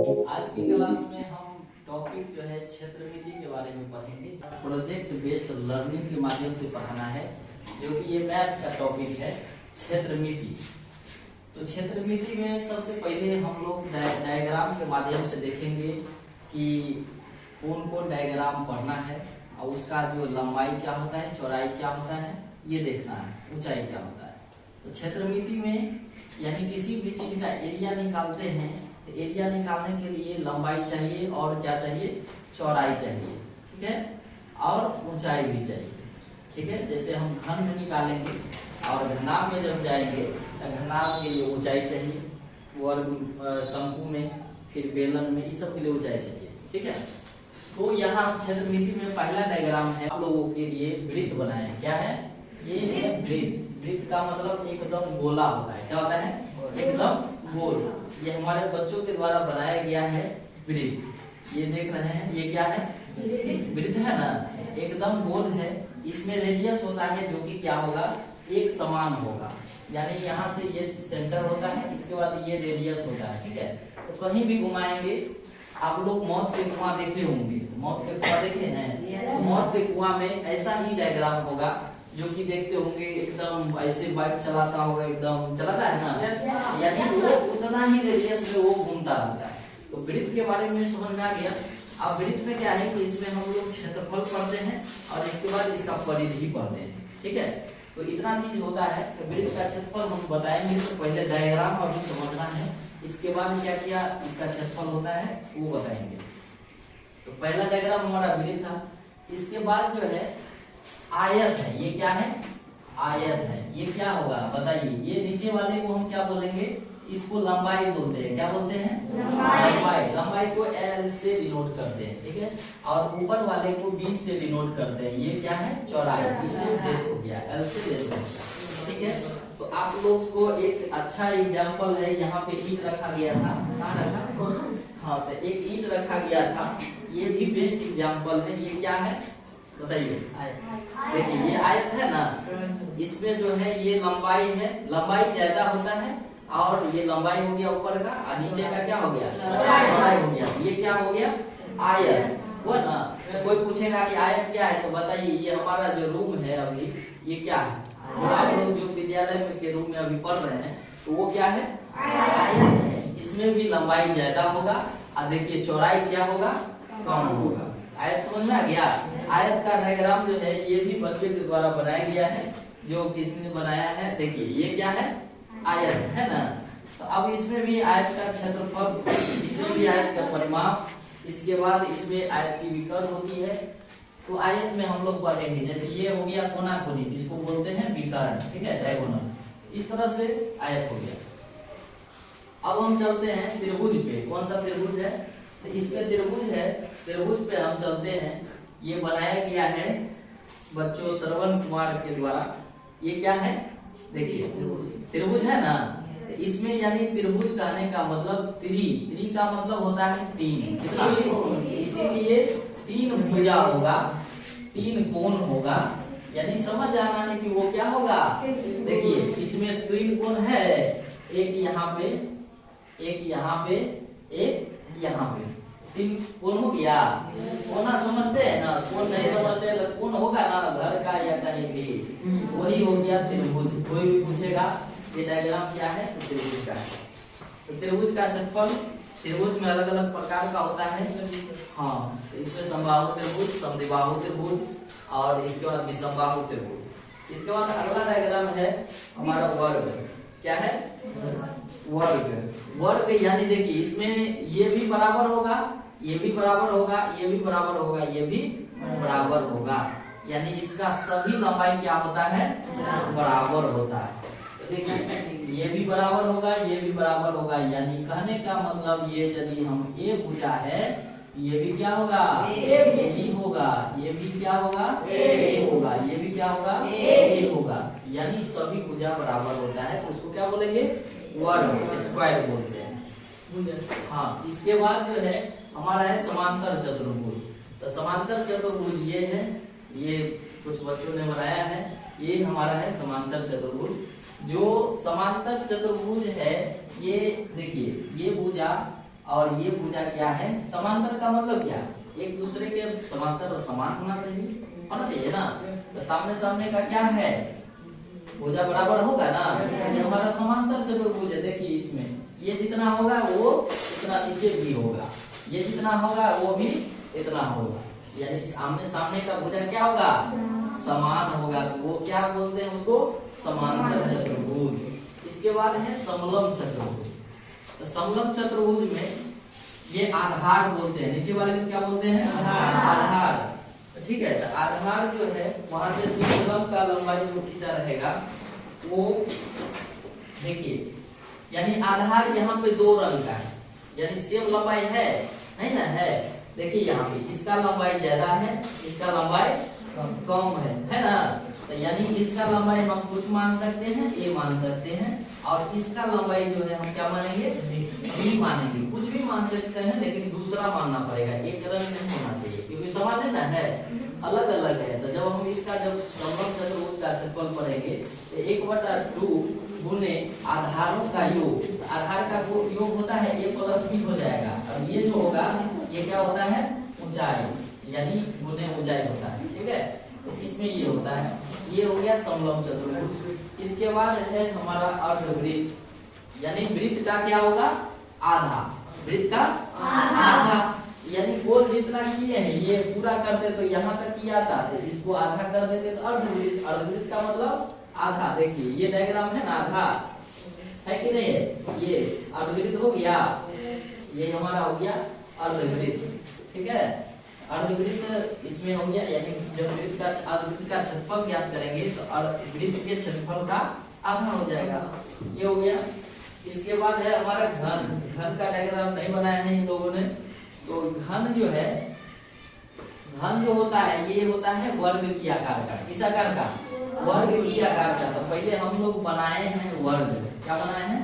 आज की क्लास में हम टॉपिक जो है क्षेत्रमिति के बारे में पढ़ेंगे। प्रोजेक्ट बेस्ड लर्निंग के माध्यम से पढ़ाना है, जो कि ये मैथ का टॉपिक है क्षेत्रमिति। तो क्षेत्रमिति में सबसे पहले हम लोग डायग्राम के माध्यम से देखेंगे कि कौन कौन डायग्राम पढ़ना है और उसका जो लंबाई क्या होता है, चौड़ाई क्या होता है, ये देखना है, ऊंचाई क्या होता है। तो क्षेत्रमिति में यानी किसी भी चीज का एरिया निकालते हैं, तो एरिया निकालने के लिए लंबाई चाहिए और क्या चाहिए, चौड़ाई चाहिए, ठीक है, और ऊंचाई भी चाहिए, ठीक है। जैसे हम घन में निकालेंगे और घनाभ में जब जाएंगे तो घनाभ के लिए ऊंचाई चाहिए, वर्ग शंकु में, फिर बेलन में, इस सब के लिए ऊंचाई चाहिए, ठीक है। तो यहाँ क्षेत्रमिति में पहला डायग्राम है, आप लोगों के लिए वृत्त बनाए। क्या है ये? है वृत्त। वृत्त का मतलब एकदम गोला होता है। क्या होता है? एकदम गोल। ये हमारे बच्चों के द्वारा बनाया गया है वृत्त। ये देख रहे हैं, ये क्या है? वृत्त है ना, एकदम गोल है। इसमें रेडियस होता है जो कि क्या होगा, एक समान होगा। यानी यहाँ से ये सेंटर होता है, इसके बाद ये रेडियस होता है, ठीक है। तो कहीं भी घुमाएंगे, आप लोग मौत के कुआं देखे होंगे, मौत के कुआं देखे हैं? मौत के कुआं में ऐसा ही डायग्राम होगा, जो कि देखते होंगे एकदम ऐसे बाइक चलाता होगा, एकदम चलाता है ना, यानी वो उतना ही रेडियस में वो घूमता रहता है। तो वृत्त के बारे में समझ में आ गया। अब वृत्त में क्या है कि इसमें हम लोग क्षेत्रफल पढ़ते हैं और इसके बाद इसका परिधि पढ़ते हैं, ठीक है। तो इतना चीज होता है कि वृत्त का क्षेत्रफल हम बताएंगे, तो पहले डायग्राम अभी समझना है, इसके बाद क्या क्या इसका क्षेत्रफल होता है वो बताएंगे। तो पहला डायग्राम हमारा वृत्त था। इसके बाद जो है आयत है। ये क्या है? आयत है। ये क्या होगा बताइए? ये नीचे वाले को हम क्या बोलेंगे? इसको लंबाई बोलते हैं। क्या बोलते हैं? लंबाई। लंबाई को L से डिनोट करते हैं, ठीक है। और ऊपर वाले को B से डिनोट करते हैं। ये क्या है? चौड़ाई। इससे डेथ हो गया, L से डेथ हो गया, ठीक है। तो आप लोग को एक अच्छा एग्जाम्पल है, यहाँ पे ईंट रखा गया था। कहाँ रखा? हाँ, तो एक ईंट रखा गया था। ये भी बेस्ट एग्जाम्पल है। ये क्या है बताइए? देखिए ये आयत है ना, इसमें जो है ये लंबाई है, लंबाई ज्यादा होता है, और ये लंबाई हो गया ऊपर का, और नीचे का क्या हो गया? चौड़ाई हो गया। ये क्या हो गया? आयत हुआ ना। कोई पूछेगा कि आयत क्या है, तो बताइए ये हमारा जो रूम है अभी, ये क्या है? आप लोग जो विद्यालय में के रूम में अभी पढ़ रहे हैं, तो वो क्या है? आयत है। इसमें भी लंबाई ज्यादा होगा, और देखिए चौड़ाई क्या होगा? कम होगा। आयत समझ में आ गया? आयत का डायग्राम जो है ये भी बच्चे के द्वारा बनाया गया है, जो किसने बनाया है? देखिए ये क्या है? आयत है ना। तो अब इसमें भी आयत का क्षेत्रफल, इसमें भी आयत का परिमाप, इसके बाद इसमें आयत की विकर्ण होती है। तो आयत में हम लोग पढ़ेंगे, जैसे ये हो गया कोनाकुनी, इसको बोलते हैं विकर्ण, ठीक है, डायगोनल। इस तरह से आयत हो गया। अब हम चलते हैं त्रिभुज पे। कौन सा त्रिभुज है? तो इसमें त्रिभुज है, त्रिभुज पे हम चलते हैं। ये बनाया गया है बच्चों श्रवण कुमार के द्वारा। ये क्या है? देखिए त्रिभुज है ना, तो इसमें यानी त्रिभुज कहने का मतलब त्रि का मतलब होता है तीन, इसीलिए तीन भुजा होगा, तीन कोण होगा, यानी समझ आना है कि वो क्या होगा। देखिए इसमें तीन कोण है, एक यहाँ पे, एक यहाँ पे, एक यहाँ पे, तीन कोण हो गया। कोना समझते हैं ना? कोण नहीं समझते तो कोण होगा ना घर का या कहीं भी, वही हो गया त्रिभुज। कोई भी पूछेगा ये डायग्राम क्या है, तो त्रिभुज का है। तो त्रिभुज का क्षेत्रफल, त्रिभुज में अलग अलग प्रकार का होता है। हाँ, तो इसमें समबाहु त्रिभुज, समद्विबाहु त्रिभुज, और इसके बाद विषमबाहु त्रिभुज। इसके बाद अगला डायग्राम है हमारा वर्ग। क्या है? वर्ग। वर्ग यानी देखिए इसमें ये भी बराबर होगा, ये भी बराबर होगा, ये भी बराबर होगा, ये भी बराबर होगा, यानी इसका सभी लंबाई क्या होता है? बराबर होता है। देखिए ये भी बराबर होगा, ये भी बराबर होगा, यानी कहने का मतलब ये यदि हम ए भुजा है, ये भी क्या होगा? ए भी होगा, ये भी क्या होगा? ए होगा, ये भी क्या होगा? ए होगा, यानी सभी भुजा बराबर होता है, तो उसको क्या बोलेंगे? वर्ग, स्क्वायर बोलते हैं। हाँ, इसके बाद जो है हमारा है समांतर चतुर्भुज। तो समांतर चतुर्भुज ये है, ये कुछ बच्चों ने बनाया है, ये हमारा है समांतर चतुर्भुज। जो समांतर चतुर्भुज है, ये देखिए ये भुजा और ये भुजा क्या है, समांतर का मतलब क्या, एक दूसरे के समांतर और समान होना चाहिए ना। तो सामने सामने का क्या है, भुजा बराबर होगा ना। ये हमारा समांतर चतुर्भुज है। देखिए इसमें ये जितना होगा वो इतना नीचे भी होगा, ये जितना होगा वो भी इतना होगा, यानी आमने सामने का भुजा क्या होगा, समान होगा। तो वो क्या बोलते हैं उसको, समांतर चतुर्भुज। इसके बाद है समलंब चतुर्भुज। तो समलंब चतुर्भुज में ये आधार बोलते हैं, नीचे वाले को क्या बोलते हैं, आधार। ठीक है, तो आधार जो है वहां से समलंब का लंबाई जो खींचा रहेगा वो देखिए, यानी आधार यहाँ पे दो रंग का है, यानी सेम लंबाई है नहीं ना, है। देखिए यहाँ पे इसका लंबाई ज्यादा है, इसका लंबाई कम है ना। तो यानी इसका लंबाई हम कुछ मान सकते हैं, ए मान सकते हैं, और इसका लंबाई जो है हम क्या मानेंगे, बी मानेंगे। कुछ भी मान सकते हैं लेकिन दूसरा मानना पड़ेगा, एक रंग नहीं होना चाहिए, क्योंकि समान है ना, है अलग अलग है। तो जब हम इसका जब समलंब चतुर्भुज का क्षेत्रफल पढ़ेंगे तो 1/2 गुने आधारों का योग, आधार का योग होता है a + b हो जाएगा, और ये जो होगा ये क्या होता है, ऊंचाई, यानी गुने ऊंचाई होता है। ठीक है, तो इसमें ये होता है, ये हो गया समलंब चतुर्भुज। इसके बाद है हमारा अर्धवृत्त, यानी वृत्त का क्या होगा, आधा, वृत्त का आधा, यानी गोल जितना किए हैं ये पूरा करते तो यहाँ तक किया था, तो इसको आधा कर देते तो अर्धवृत्त। अर्धवृत्त का मतलब आधा। देखिए ये डायग्राम है ना, आधा है कि नहीं है, ये अर्धवृत्त हो गया, ये हमारा हो गया अर्धवृत्त। ठीक है, अर्धवृत्त इसमें हो गया, यानी जब वृत्त का अर्धवृत्त का क्षेत्रफल ज्ञात करेंगे तो अर्धवृत्त के क्षेत्रफल का आधा हो जाएगा, ये हो गया। इसके बाद है हमारा घन। घन का डायग्राम नहीं बनाया है इन लोगों ने। तो घन जो है, घन जो होता है ये होता है वर्ग की आकार का। किस आकार का, वर्ग की आकार का। तो पहले हम लोग बनाए हैं वर्ग, क्या बनाए हैं,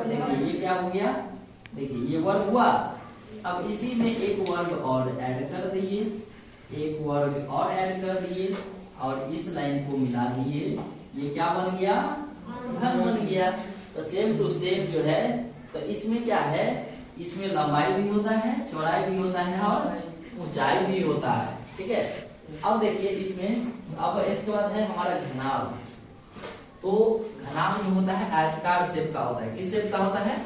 देखिए ये क्या हो गया, देखिए ये वर्ग हुआ। अब इसी में एक वर्ग और ऐड कर दिए, एक वर्ग और ऐड कर दिए, और इस लाइन को मिला दिए, ये क्या बन गया, घन बन गया। तो सेम टू सेम जो है, तो इसमें क्या है, इसमें लंबाई भी होता है, चौड़ाई भी होता है, और ऊंचाई भी होता है। ठीक है, अब देखिए इसमें, अब इसके बाद है हमारा घनाभ। तो घनाभ जो होता है आयताकार शेप का होता है। किस शेप का होता है,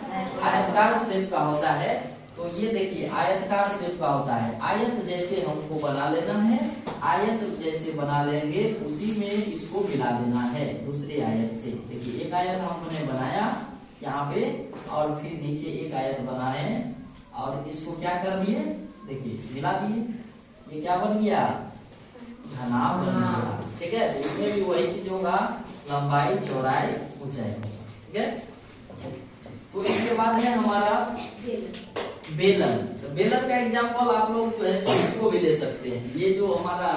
आयताकार शेप का होता है। तो ये देखिए आयताकार शेप का होता है, आयत जैसे हमको बना लेना है, आयत जैसे बना लेंगे उसी में इसको मिला देना है दूसरी आयत से। देखिए एक आयत हमने बनाया यहाँ पे, और फिर नीचे एक आयत बनाए और इसको क्या कर दिए, देखिए मिला दिए, ये क्या बन गया, घनाभ बन गया। ठीक है, इसमें भी वही चीज होगा, लंबाई चौड़ाई ऊंचाई। ठीक है, तो इसके बाद है हमारा बेलन। तो बेलन का एग्जांपल आप लोग जो है इसको भी ले सकते हैं। ये जो हमारा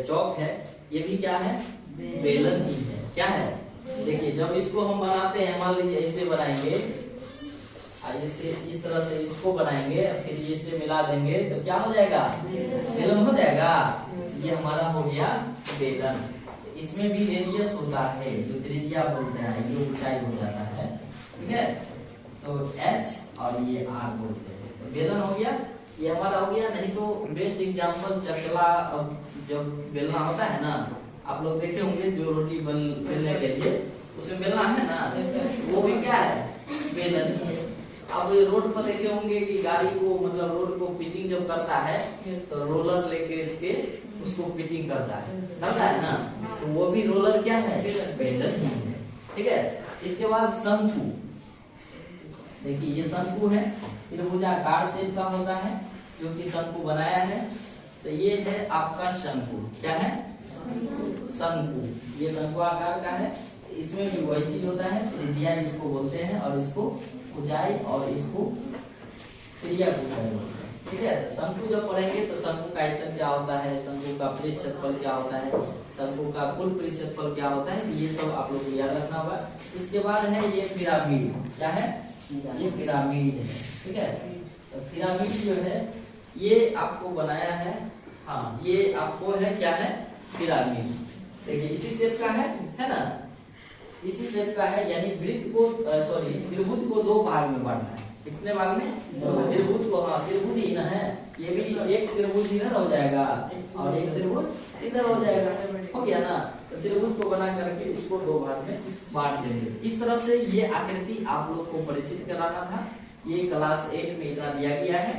चौक है ये भी क्या है, बेलन ही है। क्या है, देखिए जब इसको हम बनाते हैं, मान लीजिए ऐसे बनाएंगे, ऐसे इस तरह से इसको बनाएंगे, फिर ये से मिला देंगे तो क्या हो जाएगा, बेलन हो जाएगा। ये हमारा हो गया बेलन। इसमें भी रेडियस होता है, जो त्रिज्या बोलते हैं, ये ऊंचाई हो जाता है। ठीक है, तो h और ये r बोलते हैं। तो बेलन हो गया, ये हमारा हो गया। नहीं तो बेस्ट एग्जांपल चकला, जब बेलना होता है ना, आप लोग देखे होंगे जो रोटी बेलने के लिए उसमें बेलना है ना, वो भी क्या है, बेलन ही है। अब रोड पर देखे होंगे कि गाड़ी को, मतलब रोड को पिचिंग जब करता है तो रोलर लेके के उसको पिचिंग करता है ना, तो वो भी रोलर क्या है, बेलन ही है। ठीक है, इसके बाद शंकु। देखिए ये शंकु है, त्रिभुजाकार शेप का होता है, जो कि शंकु बनाया है। तो ये है आपका शंकु। क्या है, शंकु। ये शंकु आकार का है। इसमें भी वही चीज होता है, त्रिज्या इसको बोलते हैं, और इसको ऊंचाई, और इसको त्रिज्या ऊंचाई बोलते हैं। ठीक है, तो शंकु जब पढ़ेंगे तो शंकु का आयतन क्या होता है, शंकु का पृष्ठ क्षेत्रफल क्या होता है, शंकु का कुल पृष्ठ क्षेत्रफल क्या होता है, ये सब आप लोग को याद रखना होगा। इसके बाद है ये पिरामिड। क्या है, ये पिरामिड है। ठीक है, तो पिरामिड जो है ये आपको बनाया है, हाँ ये आपको है, क्या है, पिरामिड। देखिए इसी शेप का है ना, इसी शेप का है। यानी वृत्त को, सॉरी त्रिभुज को दो भाग में बांटना है। कितने भाग में? त्रिभुज को, हाँ त्रिभुज ही ना है, ये भी एक त्रिभुज इधर हो जाएगा और एक त्रिभुज इधर हो जाएगा, हो गया ना। तो त्रिभुज को बना करके इसको दो भाग में बांट देंगे। इस तरह से ये आकृति आप लोग को परिचित कराना था। ये क्लास 8 में इतना दिया गया है।